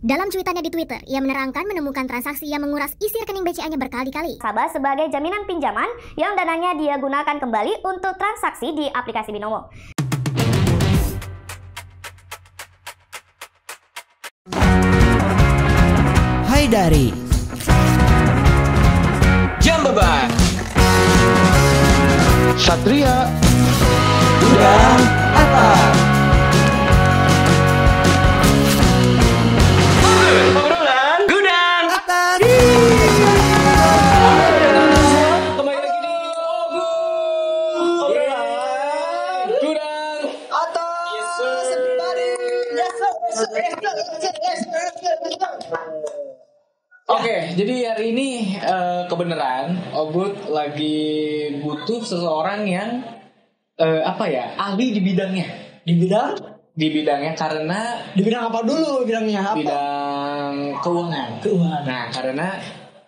Dalam cuitannya di Twitter, ia menerangkan menemukan transaksi yang menguras isi rekening BCA-nya berkali-kali. Nasabah sebagai jaminan pinjaman yang dananya dia gunakan kembali untuk transaksi di aplikasi Binomo. Hai dari Jambaban Satria Gudang Atas Obrolan Gudang Atas. Kembali lagi di Obrolan Gudang Atas. Yes, Everybody. Oke, jadi hari ini kebenaran Obut lagi butuh seseorang yang ahli di bidangnya. Di bidang? Di bidangnya karena Di bidang apa dulu? Bidangnya apa? bidang keuangan. Keuangan. Nah, karena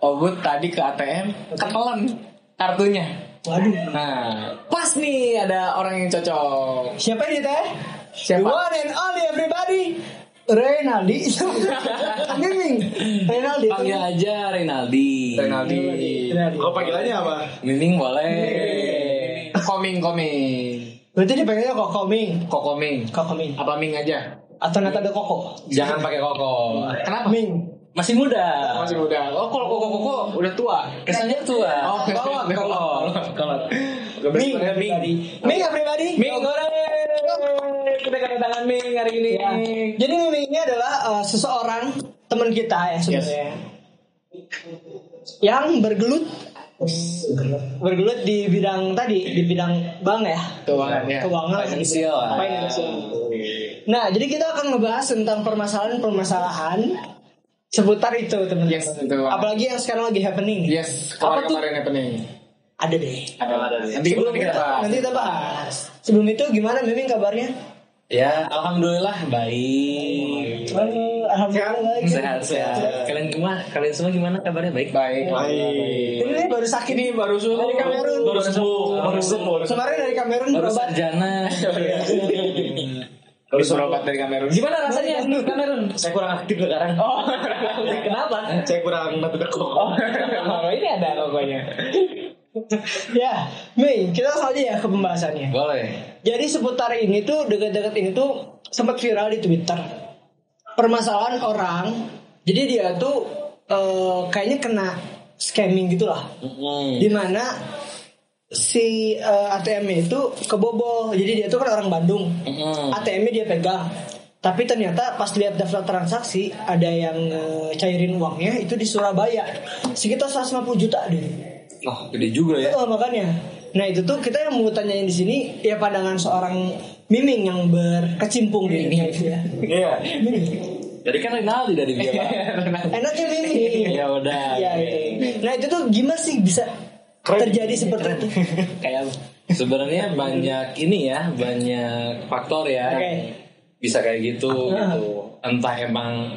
Obut tadi ke ATM ketelan kartunya. Waduh. Nah, pas nih ada orang yang cocok. Siapa ini teh? Siapa? The one and only everybody. Renaldi. Miming. Renaldi. Panggil aja Renaldi. Renaldi. Oh, panggilannya apa? Miming boleh. Koming. Berarti dipanggilnya Kokoming. Kokoming. Kokoming. Apa Ming aja? Atau nata ada Koko. Jangan pakai koko. Kenapa? Ming. Masih muda. Masih muda. Oh, kalau koko udah tua. Kesannya tua. Oh, Kalau Ming everybody. Ming everybody. Ming goreng. Kita kedatangan Ming hari ini. Ya. Jadi Miming ini adalah seseorang teman kita ya sebenarnya. Yang bergelut di bidang tadi, di bidang bank ya. Keuangan ya. Keuangan. Finansial. Financial. Nah, jadi kita akan ngebahas tentang permasalahan seputar itu teman-teman. Yes, itu. Apalagi yang sekarang lagi happening. Yes, Apa tuh? kemarin happening. Ada deh. Ada. Nanti kita bahas. Sebelum itu gimana Miming kabarnya? Ya, alhamdulillah baik. Alhamdulillah baik. Sehat. Kalian semua gimana kabarnya? Baik. Baik. Ini baru sakit. Ini baru dari Kamerun. Baru sembuh. Kemarin dari Kamerun Baru berobat. sarjana. Baru berobat dari Kamerun. Gimana rasanya di Kamerun? Saya kurang aktif sekarang. Oh, Kenapa? Saya kurang batu dekok. oh, ini ada logonya. Ya, Mei, kita langsung aja ya ke pembahasannya. Boleh. Jadi seputar ini tuh dekat-dekat ini tuh sempat viral di Twitter. Permasalahan orang, jadi dia tuh kayaknya kena scamming gitulah. Di mana si ATM-nya itu kebobol. Jadi dia tuh kan orang Bandung. ATM-nya dia pegang. Tapi ternyata pas lihat daftar transaksi ada yang cairin uangnya itu di Surabaya. Sekitar 150 juta deh. Oh, gede juga ya. Betul, makanya. Nah itu tuh kita yang mau tanyain di sini ya pandangan seorang Miming yang berkecimpung di ini ya. Iya. Jadi kan Renaldi dari dia. Enaknya Miming. Ya udah. Ya, itu. Nah itu tuh gimana sih bisa terjadi seperti itu? Kayak sebenarnya banyak banyak faktor ya. Oke. Bisa kayak gitu. Entah emang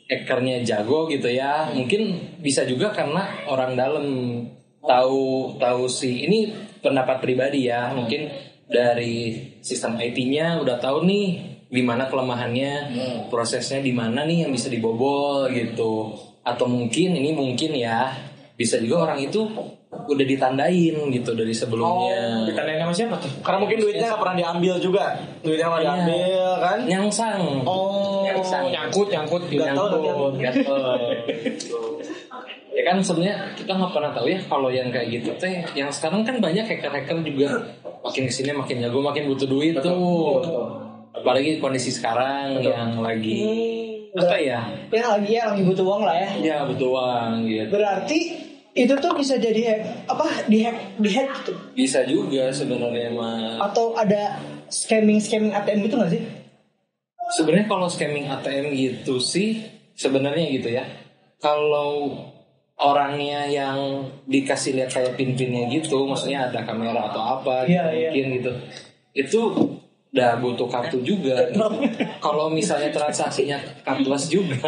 hackernya jago gitu ya. Mungkin bisa juga karena orang dalam tahu sih, ini pendapat pribadi ya, mungkin dari sistem IT-nya udah tahu nih di mana kelemahannya, prosesnya di mana nih yang bisa dibobol gitu. Atau mungkin ya bisa juga orang itu udah ditandain gitu dari sebelumnya. Ditandain sama siapa tuh? Karena mungkin duitnya nggak pernah diambil juga. Duitnya nggak diambil kan? Nyangsang. Nyangkut. Ya kan sebenarnya kita nggak pernah tahu ya kalau yang kayak gitu teh. Yang sekarang kan banyak hacker juga makin kesini makin jago, makin butuh duit tuh. Apalagi kondisi sekarang yang lagi Yang lagi butuh uang lah ya. Ya butuh uang gitu. Berarti itu tuh bisa jadi dihack gitu. Bisa juga sebenarnya mah. Atau ada scamming ATM gitu nggak sih? Sebenarnya kalau scamming ATM gitu sih sebenarnya gitu ya. Kalau orangnya yang dikasih lihat kayak pin-pinnya gitu, maksudnya ada kamera atau apa mungkin gitu. Itu udah butuh kartu juga. Kalau misalnya transaksinya cardless juga.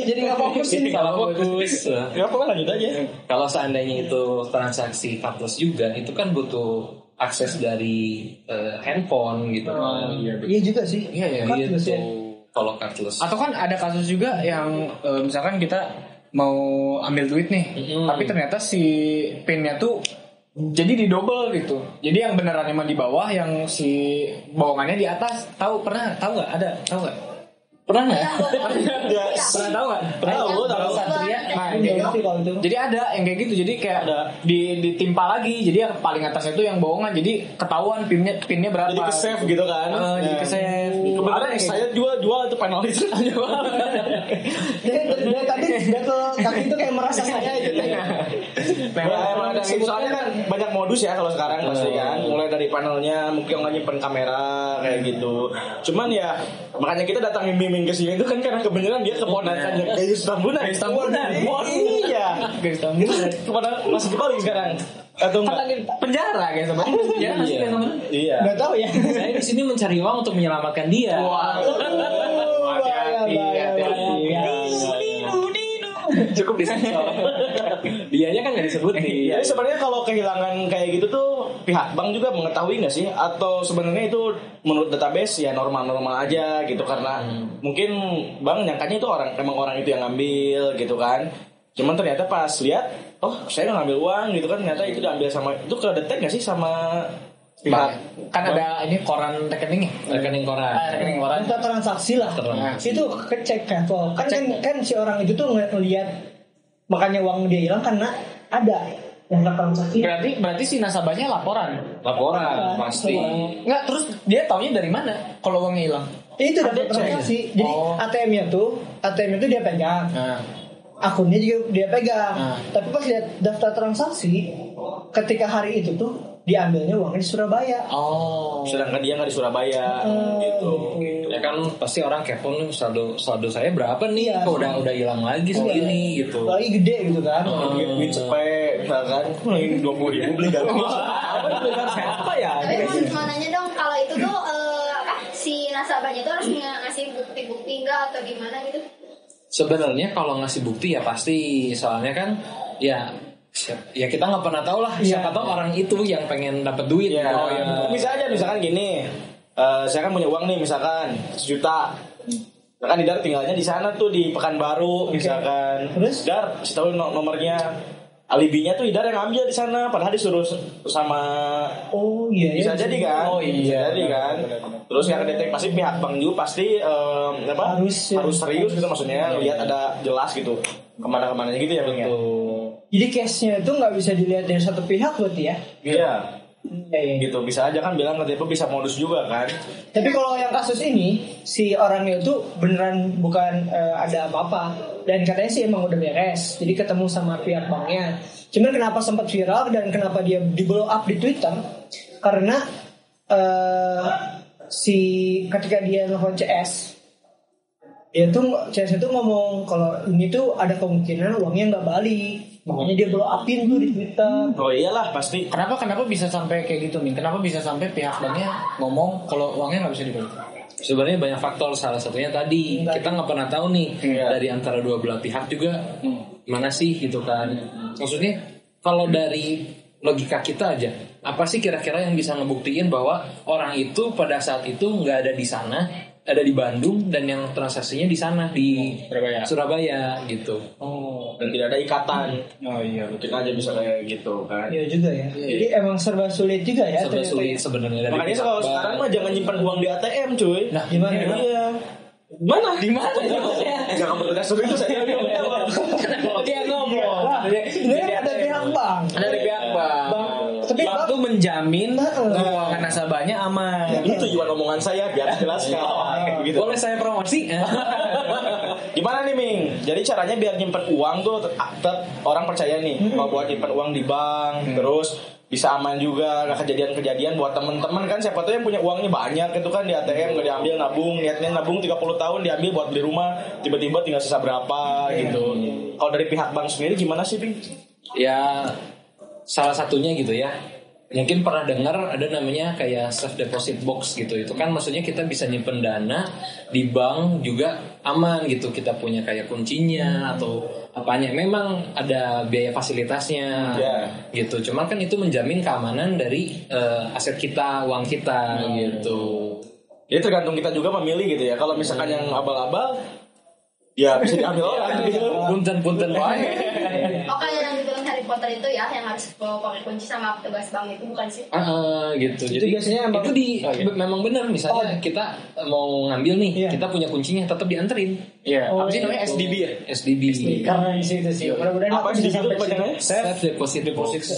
jadi nggak fokus ini. Kalau fokus. Ya apa lanjut aja. Kalau seandainya itu transaksi cardless juga, itu kan butuh akses dari handphone gitu. Iya juga sih. Iya Gitu. Kalau cardless. Atau kan ada kasus juga yang misalkan kita mau ambil duit nih, tapi ternyata si pinnya tuh jadi di double gitu. Jadi yang beneran emang di bawah, yang si bohongannya di atas. Tahu nggak? Pernah nggak? Pernah tahu nggak? Tahu. Satria. Nah, Iya sih kalau itu. jadi ada yang kayak gitu. Jadi kayak ditimpa lagi. Jadi yang paling atasnya itu yang bohongan. Jadi ketahuan pinnya berapa. Jadi ke-save gitu kan. Jadi ke-save. Kemarin saya jual itu panel itu. Dari tadi kaki itu kayak merasa saya gitu. Emang ada soalnya kan banyak modus ya kalau sekarang pasti kan. Mulai dari panelnya mungkin nggak nyimpen kamera kayak gitu. Cuman ya makanya kita datangin Miming ke sini itu kan karena kebenaran dia keponakannya Gayus Tambunan. Iya. Gayus Tambunan. Kepada masih di Bali sekarang. Atau enggak? Penjara guys, penjara sih guys. Iya. Nggak tahu ya. Saya di sini mencari uang untuk menyelamatkan dia. Hati-hati. Cukup disensor. Dianya kan nggak disebut nih. Jadi sebenarnya kalau kehilangan kayak gitu tuh pihak bank juga mengetahui nggak sih? Atau sebenarnya itu menurut database ya normal-normal aja gitu karena mungkin bank nyangkanya itu emang orang itu yang ngambil gitu kan? Cuman ternyata pas lihat, oh saya nggak ngambil uang gitu kan? Ternyata itu diambil sama itu kedetek nggak sih sama pihak? Kan ada ini koran rekeningnya. Rekening koran. Rekening koran. Kita transaksi lah. Itu kecek kan si orang itu tuh ngelihat makanya uang dia hilang karena ada yang transaksi. Berarti si nasabahnya laporan Pasti. Nggak, terus dia taunya dari mana kalau uangnya hilang? Itu data transaksi. Jadi ATM-nya tuh dia pegang. Akunnya juga dia pegang. Tapi pas lihat daftar transaksi ketika hari itu tuh diambilnya uangnya di Surabaya. Sedangkan dia nggak di Surabaya gitu. Ya kan pasti orang kepo nih saldo saya berapa nih? Kok udah hilang lagi segini gitu. Lagi gede gitu kan. Duit cepet misalkan ini 20.000 beli garam. Apa ya? Tapi mau nanya dong, kalau itu tuh si nasabahnya tuh harus ngasih bukti-bukti enggak atau gimana gitu? Sebenarnya kalau ngasih bukti ya pasti, soalnya kan ya kita nggak pernah tahu lah siapa tahu orang itu yang pengen dapat duit. Bisa aja misalkan gini, saya kan punya uang nih misalkan 1 juta. Kan Idar tinggalnya di sana tuh di Pekanbaru misalkan. Terus Idar kasih tahu nomornya. Alibinya tuh Idar yang ambil di sana, padahal disuruh sama. Bisa jadi kan? Bisa jadi kan? Terus yang detek pasti pihak bank juga pasti harus serius gitu, maksudnya lihat ada jelas gitu kemana-kemananya gitu ya bang ya. Jadi case-nya itu nggak bisa dilihat dari satu pihak berarti ya? Iya. Gitu bisa aja kan bilang KTP bisa modus juga kan. Tapi kalau yang kasus ini si orangnya itu beneran bukan ada apa-apa dan katanya sih emang udah beres. Jadi ketemu sama pihak banknya. Cuman kenapa sempat viral dan kenapa dia di blow up di Twitter? Karena ketika dia nelfon CS, CS itu ngomong kalau ini tuh ada kemungkinan uangnya nggak balik. Makanya dia blow upin tuh di Twitter. Oh iyalah pasti. Kenapa bisa sampai kayak gitu, Min? Kenapa bisa sampai pihak banknya ngomong kalau uangnya nggak bisa dibalik? Sebenarnya banyak faktor, salah satunya tadi kita nggak pernah tahu nih dari antara dua belah pihak juga mana sih gitu kan. Maksudnya kalau dari logika kita aja, apa sih kira-kira yang bisa ngebuktiin bahwa orang itu pada saat itu nggak ada di sana, ada di Bandung dan yang transaksinya di sana di Surabaya gitu. Dan tidak ada ikatan. Oh iya, mungkin aja bisa kayak gitu kan. Iya juga ya. Jadi emang serba sulit juga ya. Serba sulit sebenarnya. Makanya kalau sekarang mah jangan nyimpan uang di ATM, cuy. Nah, gimana? Iya. Di mana? Jangan berdasar itu saya bilang. Dia ngomong. Ini ada pihak bank. Ada di pihak bank. Tapi bank tuh menjamin keuangan nasabahnya aman. Ya, itu juga omongan saya biar jelas kalau gitu. Boleh saya promosi? Gimana nih Ming? Jadi caranya biar nyimpen uang tuh tetap orang percaya nih mau buat nyimpen uang di bank, terus bisa aman juga, gak kejadian-kejadian buat teman-teman kan, siapa tuh yang punya uangnya banyak itu kan di ATM gak diambil, nabung, niatnya nabung 30 tahun diambil buat beli rumah, tiba-tiba tinggal sisa berapa gitu. Kalau dari pihak bank sendiri gimana sih Bing? Ya salah satunya gitu ya, mungkin pernah dengar ada namanya kayak safe deposit box gitu. Itu kan maksudnya kita bisa nyimpen dana di bank juga aman gitu. Kita punya kayak kuncinya atau apanya. Memang ada biaya fasilitasnya gitu. Cuman kan itu menjamin keamanan dari aset kita, uang kita gitu. Jadi tergantung kita juga memilih gitu ya. Kalau misalkan yang abal-abal ya bisa diambil orang gitu. Punten wae. Oh kayak yang di film Harry Potter itu ya, yang harus bawa pakai kunci sama petugas bank itu bukan sih? Gitu. Itu Jadi biasanya emang- itu memang benar. Misalnya kita mau ngambil nih, kita punya kuncinya tetap dianterin. Iya. Apa sih Gitu. namanya SDB ya? SDB. Karena di situ sih. Mudah-mudahan Apa sih itu kepanjangannya? Safe deposit box.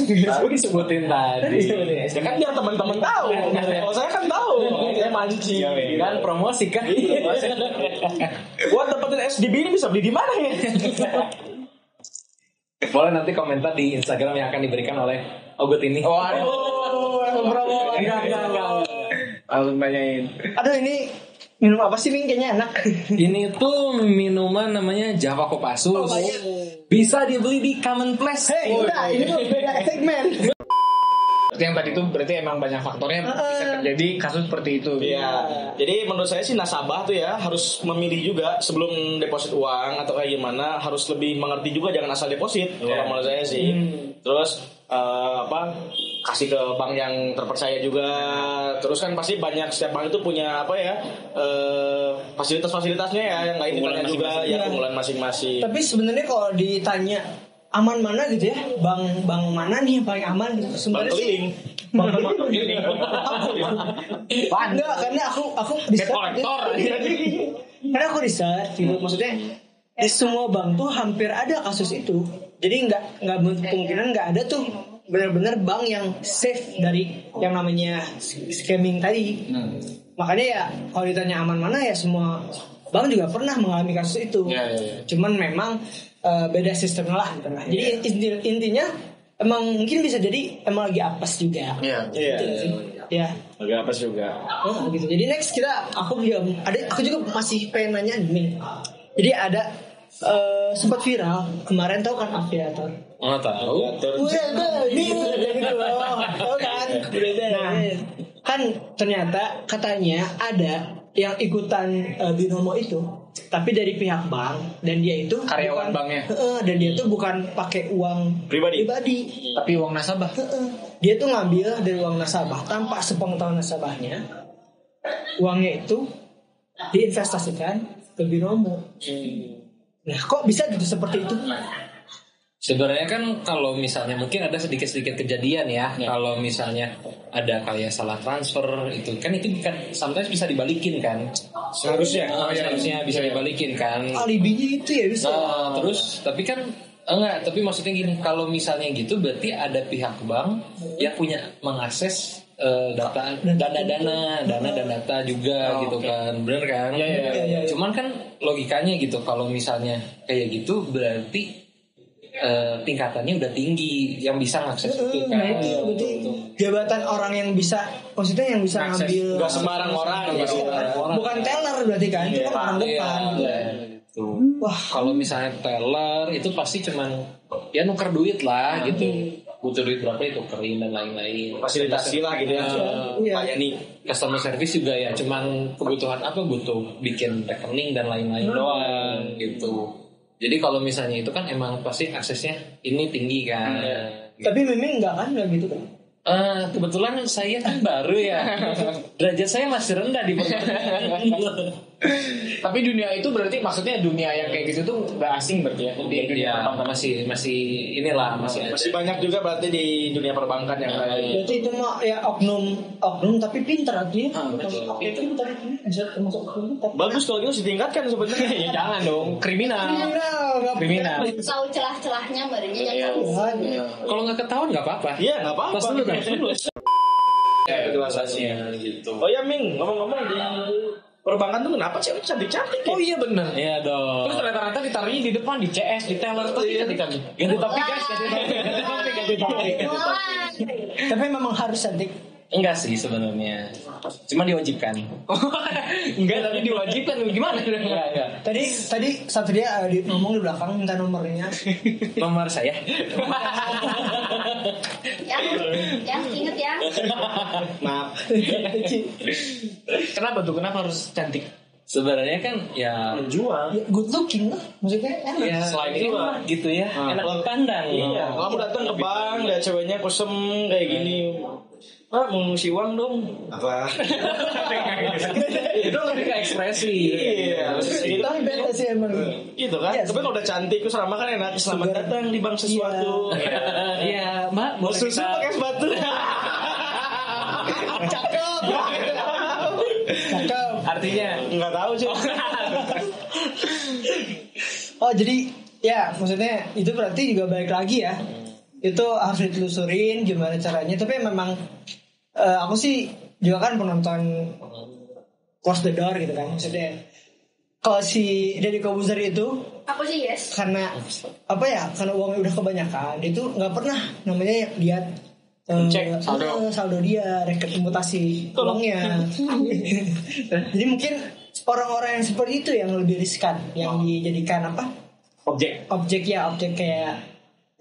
Baru disebutin tadi. Ya kan biar teman-teman tahu. Kalau saya kan tahu. Saya mancing. Kan promosi kan. Buat dapetin SDB ini bisa beli di mana ya? Boleh nanti komentar di Instagram yang akan diberikan oleh Ogut ini. Enggak. Langsung tanyain. Aduh ini minum apa sih Ming? Kayaknya enak. Ini tuh minuman namanya Java Kopassus. Bisa dibeli di Common Place. Udah, ini tuh beda segmen. Yang tadi itu berarti emang banyak faktornya bisa terjadi kasus seperti itu. Iya. Jadi menurut saya sih nasabah tuh ya harus memilih juga sebelum deposit uang atau kayak gimana, harus lebih mengerti juga, jangan asal deposit. Kalau menurut saya sih. Terus kasih ke bank yang terpercaya juga. Terus kan pasti banyak, setiap bank itu punya fasilitas-fasilitasnya ya yang lain ditanya juga ya, kumpulan masing-masing. Tapi sebenarnya kalau ditanya aman mana gitu ya, bank mana nih yang paling aman gitu Bank sebenarnya sih. keliling. Enggak, karena aku research. Karena aku research gitu, maksudnya di semua bank tuh hampir ada kasus itu. Jadi nggak kemungkinan nggak ada tuh benar-benar bank yang safe dari yang namanya scamming tadi. Makanya ya kalau ditanya aman mana ya, semua bank juga pernah mengalami kasus itu. Cuman memang beda sistemnya lah. Jadi intinya emang mungkin bisa jadi emang lagi apes juga. Iya. Ya. Lagi apes juga. Gitu. Jadi next aku juga masih pengen nanya nih. Jadi ada sempat viral kemarin, tahu kan afiliator? Nggak tahu. Gitu loh. Tahu kan? Nah, kan ternyata katanya ada yang ikutan binomo itu, tapi dari pihak bank, dan dia itu Karyawan banknya. Dan dia tuh bukan pakai uang Pribadi. Tapi uang nasabah. Dia tuh ngambil dari uang nasabah tanpa sepengetahuan nasabahnya. Uangnya itu diinvestasikan ke binomo. Nah, kok bisa gitu seperti itu? Sebenarnya kan kalau misalnya mungkin ada sedikit-sedikit kejadian ya. Kalau misalnya ada kayak salah transfer itu kan sometimes bisa dibalikin kan. Seharusnya. Seharusnya bisa dibalikin kan. Alibinya itu ya bisa. Terus tapi kan enggak, tapi maksudnya gini, kalau misalnya gitu berarti ada pihak bank yang punya mengakses data dan data juga gitu kan. Bener kan? Iya. Cuman kan logikanya gitu, kalau misalnya kayak gitu berarti tingkatannya udah tinggi yang bisa ngakses itu kan. Nah itu berarti jabatan orang yang bisa, maksudnya yang bisa Ngakses. ngambil. Gak sembarang orang. Bukan teller berarti kan, itu kan orang depan. Gitu. Wah, Kalau misalnya teller itu pasti cuman ya nuker duit lah gitu. Butuh duit berapa itu tukerin dan lain-lain. Fasilitasi lah gitu ya. Kayak nih. Customer service juga ya cuman kebutuhan apa, butuh bikin rekening dan lain-lain doang gitu. Jadi kalau misalnya itu kan emang pasti aksesnya ini tinggi kan. tapi memang enggak gitu kan? Kebetulan saya kan baru ya. Derajat saya masih rendah di Tapi dunia itu berarti maksudnya dunia yang kayak gitu tuh gak asing berarti ya di dunia perbankan. masih inilah masih Masih banyak juga berarti di dunia perbankan yang lain. Berarti itu mah ya oknum tapi pintar artinya. Betul. Itu tadi masuk oknum tapi Bagus kalau gitu ditingkatkan sebenarnya. Ya jangan dong, kriminal. Kriminal. Tahu celah-celahnya barunya yang kalau nggak ketahuan nggak apa-apa. Iya nggak apa-apa. Pas dulu dah. Ya itu asasnya gitu. Oh ya Ming, ngomong-ngomong di perbankan tuh kenapa sih cantik-cantik ya? Oh iya benar. Iya dong. Terus rata-rata ditaruhnya di depan, di CS, di teller tuh cantik-cantik. Ganti topik guys, ganti topik. tapi memang harus cantik. Enggak sih sebenarnya. Cuma diwajibkan. Enggak, tapi diwajibkan gimana? Enggak. Tadi Satria ngomong di belakang minta nomornya. Nomor saya. Ya Ya, inget ya. Maaf. Kenapa tuh? Kenapa harus cantik? Sebenarnya kan ya Menjual. Ya, good looking lah, maksudnya enak. ya Selain itu itu, gitu ya, enak dipandang. Iya, kamu datang ke bank, lihat ceweknya kosem kayak gini. Pak, mau ngisi uang dong. Apa? Itu lebih ke ekspresi. Iya, gitu. Tapi beda sih emang. Gitu kan. Iya, Tapi kalau udah cantik terus ramah kan enak. Selamat datang di bank sesuatu. Iya, Mbak, Mau boleh susu pakai sepatu. Cakep. Cakep. Artinya Enggak tahu sih. Oh jadi ya maksudnya itu berarti juga balik lagi ya. Itu harus ditelusurin gimana caranya. Tapi memang aku sih juga kan penonton Close the Door gitu kan. Maksudnya kalau si Deddy Corbuzier itu Aku sih yes. karena apa ya? Karena uangnya udah kebanyakan, itu nggak pernah namanya lihat Cek saldo dia, rekening mutasi uangnya. Jadi mungkin orang-orang yang seperti itu yang lebih riskan, yang dijadikan apa? Objek kayak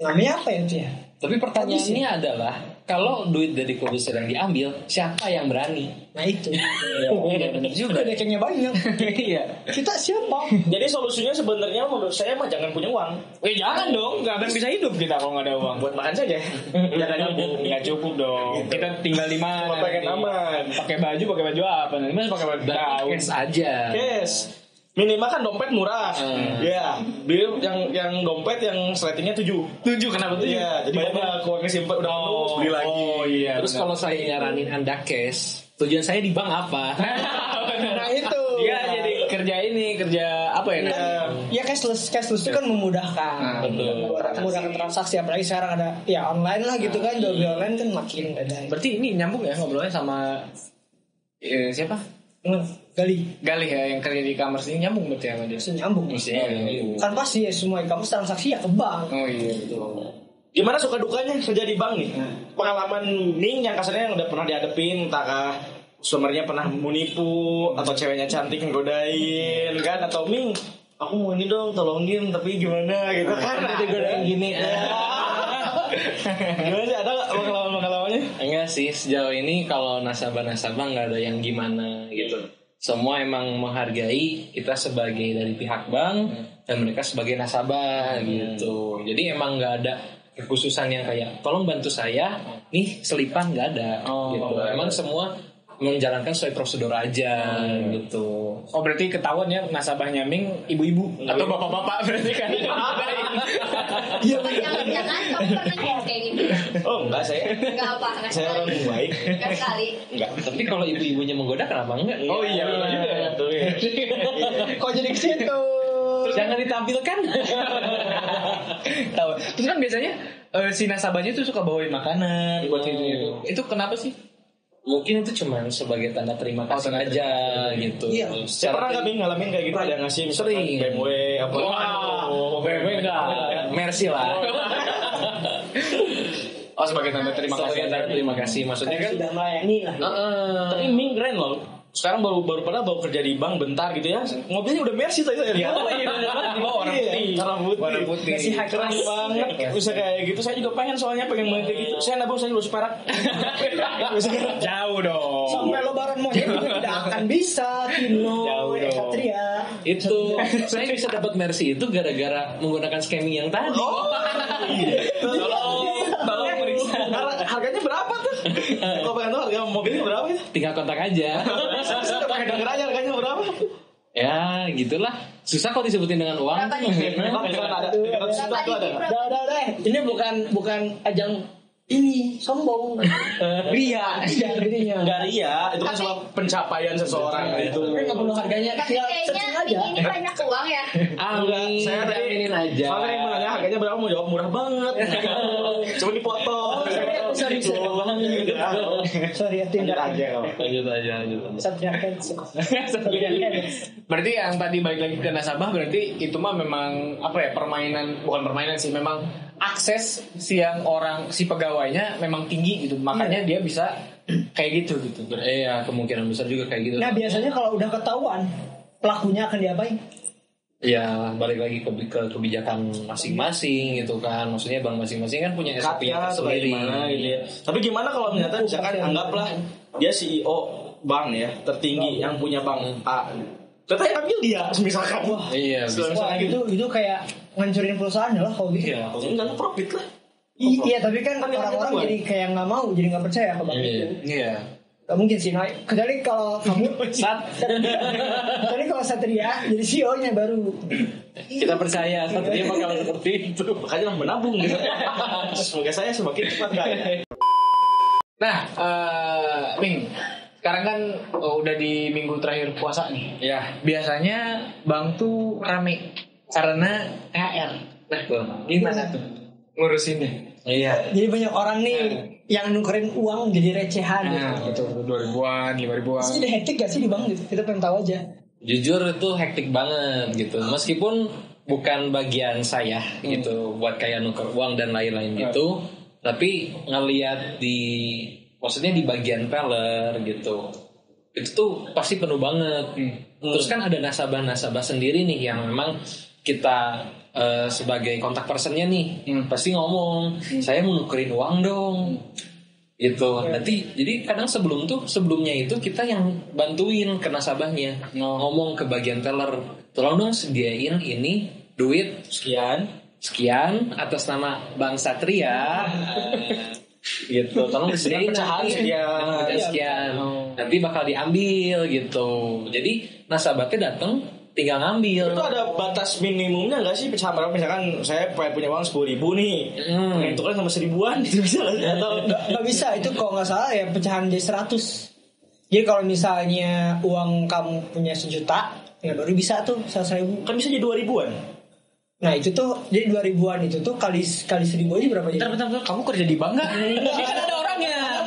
namanya apa ya itu ya? Tapi pertanyaannya adalah kalau duit dari Corbuzier yang diambil, siapa yang berani? Nah itu. Iya benar juga. Udah kayaknya banyak. iya. Kita siapa? Jadi solusinya sebenarnya menurut saya mah jangan punya uang. Jangan dong, nggak akan bisa hidup kita kalau nggak ada uang. Buat makan saja. Jangan nyambung. Nggak cukup dong. Kita tinggal di mana? Cuma pengen aman. Pakai baju apa? Nanti masih pakai baju daun. Cash aja. Yes. Minimal kan dompet murah. Ya, bill yang dompet yang ratingnya 7. 7 kenapa 7? Iya, jadi banyak uangnya simpan udah penuh beli lagi. Oh iya. Terus kalau saya nyaranin Anda cash, tujuan saya di bank apa? Nah itu. Iya, jadi kerja apa ya? Ya cashless itu kan memudahkan. Memudahkan transaksi, apalagi sekarang ada ya online lah gitu kan. Jual beli online kan makin ada. Berarti ini nyambung ya ngobrolnya sama siapa? Gali ya yang kerja di e-commerce ini nyambung berarti sama dia. nyambung. Kan pasti ya semua e-commerce transaksi ya ke bank. Oh iya betul. Gimana suka dukanya kerja di bank nih? Pengalaman Ning yang kasarnya yang udah pernah dihadepin, entahkah customernya pernah menipu atau ceweknya cantik nggodain kan, atau Ming aku mau ini dong tolongin tapi gimana gitu kan digodain gini. Gimana sih, ada gak pengalaman-pengalamannya? Enggak sih, sejauh ini kalau nasabah-nasabah nggak ada yang gimana gitu. Semua emang menghargai kita sebagai dari pihak bank dan mereka sebagai nasabah gitu. Jadi emang nggak ada kekhususan yang kayak tolong bantu saya nih selipan, nggak ada gitu. Emang semua menjalankan sesuai prosedur aja gitu. Oh berarti ketahuan ya nasabahnya Ming ibu-ibu atau bapak-bapak berarti kan? Iya. Jangan-jangan kamu pernah kayak gitu. Oh enggak, saya Enggak apa, enggak saya sekali. orang baik. Enggak sekali. Enggak. Tapi kalau ibu-ibunya menggoda kenapa enggak? Oh iya betul juga ya. Betul, ya. Kok jadi ke situ? Jangan ditampilkan. Tahu. Terus kan biasanya si nasabahnya tuh suka bawain makanan buat itu. Itu kenapa sih? Mungkin itu cuma sebagai tanda terima kasih aja gitu. Iya. Saya pernah kami ngalamin kayak gitu, ada yang ngasih misalkan Sering. BMW apa. BMW enggak. Mercy lah. Oh sebagai tanda terima kasih. Sebagai tanda terima kasih. Maksudnya kan Sudah melayani lah. Tapi Ming keren loh. Sekarang baru kerja di bank bentar gitu ya. Mobilnya udah Mercy tadi saya lihat. Oh iya di bawah warna putih. Warna putih. Mercy high Keren class. banget. Bisa kayak gitu. Saya juga pengen soalnya pengen kayak gitu. Saya nabung saya 200 perak. Jauh dong. Sampai lebaran monyet juga tidak akan bisa. Kino, Jauh dong. Satria. itu saya bisa dapat Mercy itu gara-gara menggunakan scamming yang tadi. Tolong periksa. Harganya berapa tuh? Kau pengen tahu harga mobilnya berapa ya? Tinggal kontak aja. Saya udah pengen denger aja harganya berapa. Ya gitulah. Susah kok disebutin dengan uang. Berapa nih? Ada 300 juta tuh ada. Udah. Ini bukan ajang ini sombong. Ria dirinya. Enggak ria, itu kan soal pencapaian seseorang itu. Nggak perlu harganya. Tapi Tinggal kayaknya searching aja. ini banyak uang ya. Saya tadi aminin aja. soalnya yang mau nanya harganya berapa, mau jawab murah banget. Cuma dipotong. Sorry. Sorry ya tindak aja kamu. Lanjut aja. Satria Fans. Satria Fans. Berarti yang tadi balik lagi ke nasabah berarti itu mah memang apa ya bukan permainan sih, memang akses si pegawainya memang tinggi gitu, makanya dia bisa kayak gitu. Iya, kemungkinan besar juga kayak gitu. Nah biasanya kalau udah ketahuan pelakunya akan diapain? Ya balik lagi ke kebijakan masing-masing gitu kan. Maksudnya bank masing-masing kan punya SOP-nya sendiri. Gitu ya. Tapi gimana kalau ternyata misalkan anggaplah dia CEO bank ya tertinggi yang punya bank A. Ternyata yang ambil dia misalkan. Wah, iya. Wah, itu kayak ngancurin perusahaan lah kalau gitu. Iya, kalau enggak profit lah. Iya, tapi kan orang-orang jadi kayak nggak mau, jadi nggak percaya ke bank itu. Iya. Gak mungkin sih, kecuali kalau kamu kecuali kalau Satria jadi CEO-nya baru. Kita percaya Satria bakal seperti itu. Makanya lah menabung gitu. Semoga saya semakin cepat kaya. Nah, Ming, sekarang kan udah di minggu terakhir puasa nih. Ya. Biasanya bank tuh rame karena THR. Nah, gimana tuh ngurusinnya? Iya. Jadi banyak orang nih yang nukerin uang jadi recehan. Gitu. 2000-an, 5000-an. Pasti udah hektik gak sih di bank gitu? Kita pengen tahu aja. Jujur itu hektik banget gitu. Meskipun bukan bagian saya gitu buat kayak nuker uang dan lain-lain gitu, tapi ngelihat maksudnya di bagian teller gitu, itu tuh pasti penuh banget. Terus kan ada nasabah-nasabah sendiri nih yang memang kita sebagai kontak personnya nih pasti ngomong saya mau nukerin uang dong gitu. Nanti jadi kadang sebelumnya itu kita yang bantuin ke nasabahnya ngomong ke bagian teller, tolong dong sediain ini duit sekian atas nama Bank Satria gitu, tolong disediain sekian nanti bakal diambil gitu. Jadi nasabahnya datang tinggal ngambil. Itu ada batas minimumnya nggak sih pecahan berapa? Misalkan saya punya uang 10.000 nih, pengen tukar sama 1.000-an, itu bisa nggak sih? Atau nggak bisa? Itu kalau nggak salah ya pecahan jadi 100. Jadi kalau misalnya uang kamu punya 1 juta, ya baru bisa tuh 100.000. Kan bisa jadi 2.000-an. Nah itu tuh jadi 2.000-an itu tuh kali 1.000 aja berapa jadi? Bentar, kamu kerja di bank nggak? Ini kan ada orangnya.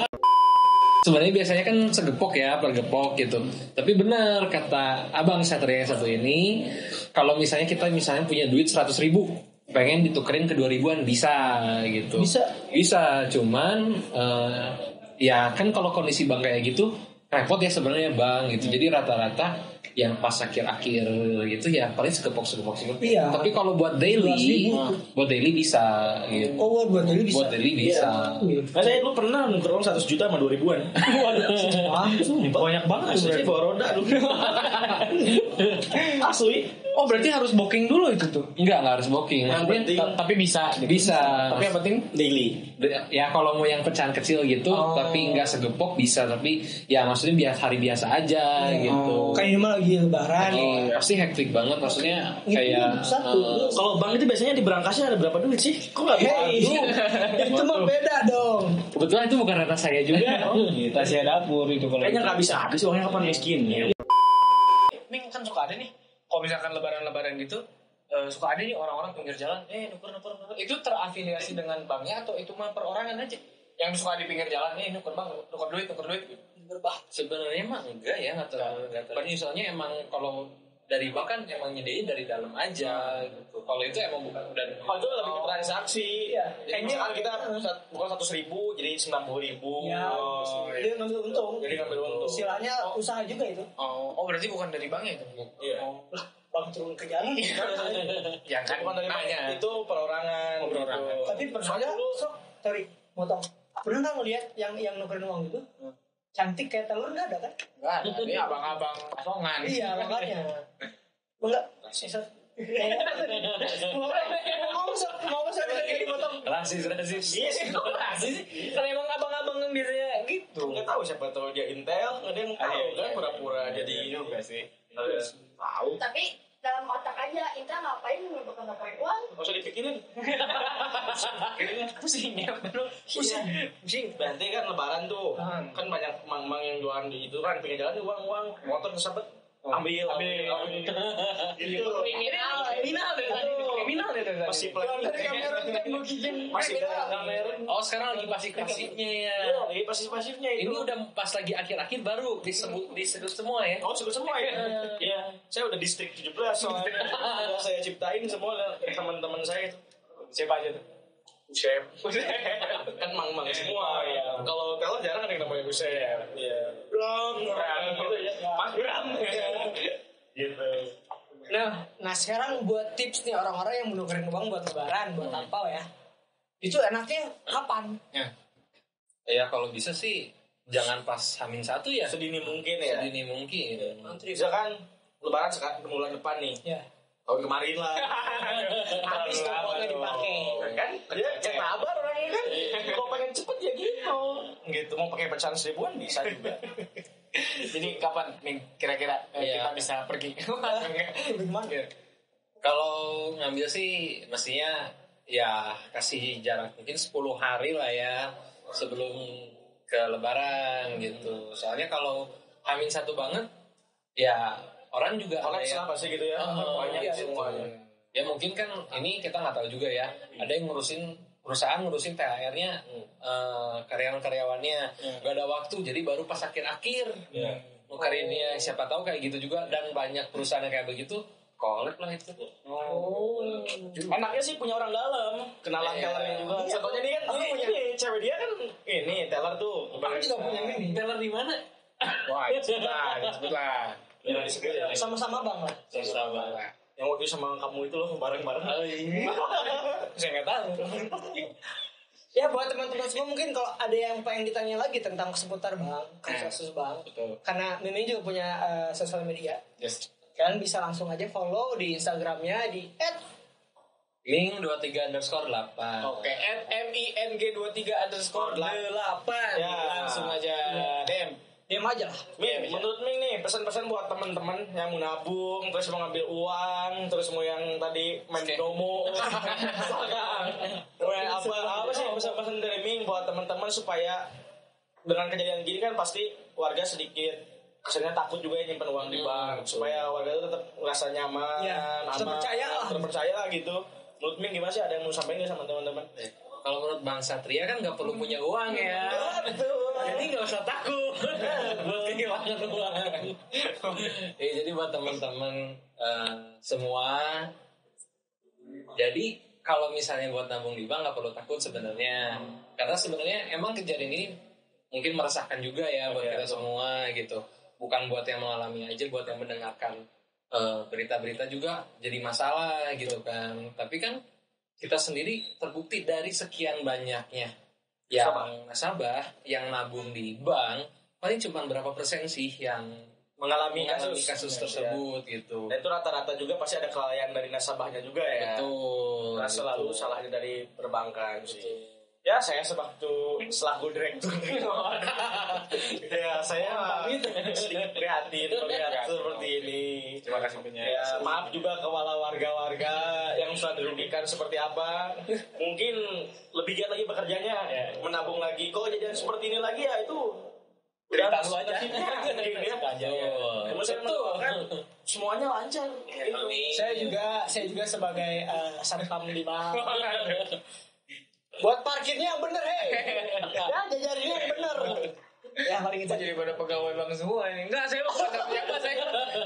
Sebenarnya biasanya kan segepok ya, per gepok gitu. Tapi benar kata Abang Satria yang satu ini, kalau misalnya kita punya duit 100.000, pengen ditukerin ke 2.000-an bisa gitu. Bisa, cuman ya kan kalau kondisi bank kayak gitu repot ya sebenarnya bank gitu. Jadi rata-rata yang pas akhir-akhir gitu ya paling segepok. Iya. Tapi kalau buat daily bisa gitu. Oh, buat daily bisa. Buat daily bisa. Nah, saya dulu pernah nuker uang 100 juta sama 2.000-an. Banyak banget tuh berarti bawa roda dulu. Asli. Oh, berarti harus booking dulu itu tuh? Enggak harus booking. Yang penting Tapi bisa. Bisa. Tapi yang penting daily. Ya kalau mau yang pecahan kecil gitu, tapi nggak segepok bisa. Tapi ya maksudnya hari biasa aja gitu. Kan ini mah lagi lebaran. Pasti hektik banget. Maksudnya kayak Kalau bank itu biasanya di berangkasnya ada berapa duit sih? Kok nggak bisa? Itu mah beda dong. kebetulan itu bukan ranah saya juga. Rahasia dapur itu kalau. Kayaknya nggak bisa habis uangnya kapan miskin. Ming kan suka ada nih. Kalau misalkan lebaran gitu, suka ada nih orang-orang pinggir jalan, nuker. Itu terafiliasi dengan banknya atau itu mah perorangan aja? Yang suka di pinggir jalan, nuker bang, nuker duit. Sebenarnya emang enggak ya, nggak terlalu. Soalnya emang kalau dari bank kan emang nyediain dari dalam aja gitu. Kalau itu emang bukan udah. Kalau itu lebih ke transaksi. Kayak misalkan kita bukan 100.000 jadi 90.000. Dia ngambil untung. Jadi ngambil untung. Istilahnya usaha juga itu. Oh berarti bukan dari banknya itu? Iya. Lah, bank turun ke jalan. Yang kan bukan dari bank itu perorangan. Tapi pernah motong. Pernah nggak ngeliat yang nukerin uang gitu? Cantik kayak telur nggak ada kan? Nggak ada. Ini abang-abang asongan. Iya makanya. Enggak. Mau kayak dipotong. Rasis. Iya sih. Kan emang abang-abang yang biasanya gitu. Nggak tahu siapa tahu dia Intel, nggak ada yang tahu kan pura-pura jadi juga sih. Tahu. Tapi dalam otak aja Inta ngapain nuker-nukerin uang? Nggak usah dipikirin. Pusingnya Pusing. Nanti kan lebaran tuh, kan banyak mang-mang yang jualan di itu kan pinggir jalan uang motor kesabet. Ambil. Itu kriminal deh tadi. Masih kamera. Oh sekarang lagi pasif-pasifnya ya. Iya, lagi pasif-pasifnya itu. Ini udah pas lagi akhir-akhir baru disebut semua ya. Oh, sebut semua ya. Iya, saya udah distrik 17 soalnya. Udah saya ciptain semua teman-teman saya itu. Siapa aja tuh? Chef. Kan mang-mang semua ya. Kalau teller jarang ada yang namanya Chef. Iya. Bram gitu ya. Mas Bram. Gitu. Nah Nah sekarang buat tips nih orang-orang yang menukerin uang buat lebaran, buat apa ya? Itu enaknya kapan? Ya kalau bisa sih jangan pas H-1 ya. Sedini mungkin ya. Sedini mungkin. Misalkan lebaran sekarang bulan depan nih. Ya. Tahun kemarin lah. Habis tuh uangnya dipakai. Kan dia sabar orangnya kan. Kalau pengen cepet ya gitu. Gitu mau pakai pecahan 1000-an bisa juga. Jadi kapan nih kira-kira kita bisa pergi? Gimana? Kalau ngambil sih mestinya ya kasih jarak mungkin 10 hari lah ya sebelum ke lebaran gitu. Soalnya kalau H-1 banget ya orang juga ada yang pasti gitu ya. Banyak semuanya. Ya mungkin kan ini kita nggak tahu juga ya. Ada yang perusahaan ngurusin THR-nya karyawan-karyawannya nggak ada waktu jadi baru pas akhir-akhir nukarinnya. Siapa tahu kayak gitu juga dan banyak perusahaan yang kayak begitu kolek lah itu. Enaknya sih punya orang dalam, kenalan tellernya juga. Contohnya dia kan ini cewek dia kan ini teller tuh. Aku juga punya ini. Teller di mana? Wah, sebut lah. Ya disebut ya. Sama-sama bang lah. Sama. Yang waktu sama kamu itu loh bareng-bareng. Oh iya. Saya nggak tahu. Ya buat teman-teman semua mungkin kalau ada yang pengen ditanya lagi tentang seputar bang, kasus bang. Betul. Karena Mimi juga punya sosial media. Yes. Kalian bisa langsung aja follow di Instagramnya di @ming23_8. Oke, @ming23_8. Ya. Langsung aja DM aja lah. Ming, menurut Ming nih pesan-pesan buat teman-teman yang mau nabung, terus mau ngambil uang, terus mau yang tadi main domo, apa sih pesan-pesan dari Ming buat teman-teman supaya dengan kejadian gini kan pasti warga sedikit kesannya takut juga ya nyimpen uang di bank, supaya warga itu tetap merasa nyaman, terpercaya lah gitu. Menurut Ming gimana sih, ada yang mau sampaikan sama teman-teman? Kalau menurut Bang Satria kan nggak perlu punya uang ya. Jadi nggak usah takut buat kehilangan uang. Jadi buat teman-teman semua, jadi kalau misalnya buat nabung di bank nggak perlu takut sebenarnya. Karena sebenarnya emang kejadian ini mungkin meresahkan juga ya buat kita semua gitu. Bukan buat yang mengalami aja, buat yang mendengarkan berita-berita juga jadi masalah gitu kan. Tapi kan kita sendiri terbukti dari sekian banyaknya yang nasabah yang nabung di bank paling cuma berapa persen sih yang mengalami kasus tersebut gitu. Dan itu rata-rata juga pasti ada kelalaian dari nasabahnya juga ya. Betul. Nah, selalu salahnya dari perbankan sih. Ya saya selaku direktur ya saya sedikit prihatin melihat seperti ini. Terima kasih punya. Ya, maaf juga ke warga-warga yang sudah dirugikan seperti apa. Mungkin lebih giat lagi bekerjanya, menabung lagi. Kalau kejadian seperti ini lagi ya itu udah tahu aja. Saya mendoakan semuanya lancar. Saya juga sebagai satpam di bank. Buat parkirnya yang bener, ya jajarinnya yang bener. Ya paling kita jadi pada pegawai bank semua ini. Enggak, saya bukan siapa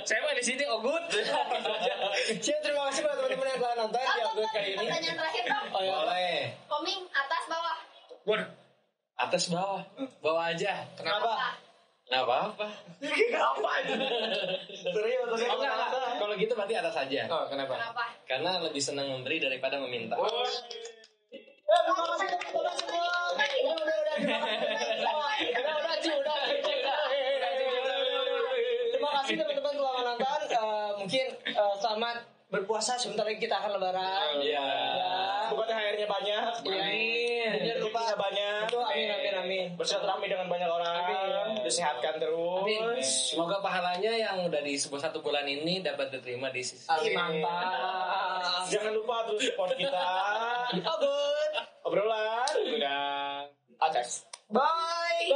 saya mah di sini Ogut. Siap, terima kasih buat teman-teman yang telah nonton di Ogut kali ini. Pertanyaan terakhir dong. Oh ya, boleh. Koming atas bawah. Waduh. Atas bawah. Bawah aja. Kenapa? Nggak apa-apa. Kenapa aja? Serius, Enggak. Kalau gitu berarti atas aja. Oh, kenapa? Kenapa? Karena lebih senang memberi daripada meminta. Terima kasih teman-teman semua. Terima kasih teman-teman telah menonton. Mungkin selamat berpuasa, sebentar lagi kita akan lebaran. Iya. Semoga THR-nya banyak. Amin. Jangan lupa banyak. Amin. Bersilaturahmi dengan banyak orang. Disehatkan terus. Amin. Semoga pahalanya yang udah disebut 1 bulan ini dapat diterima di sisi. Mantap. Jangan lupa terus support kita. Obrolan. Udah. Bye.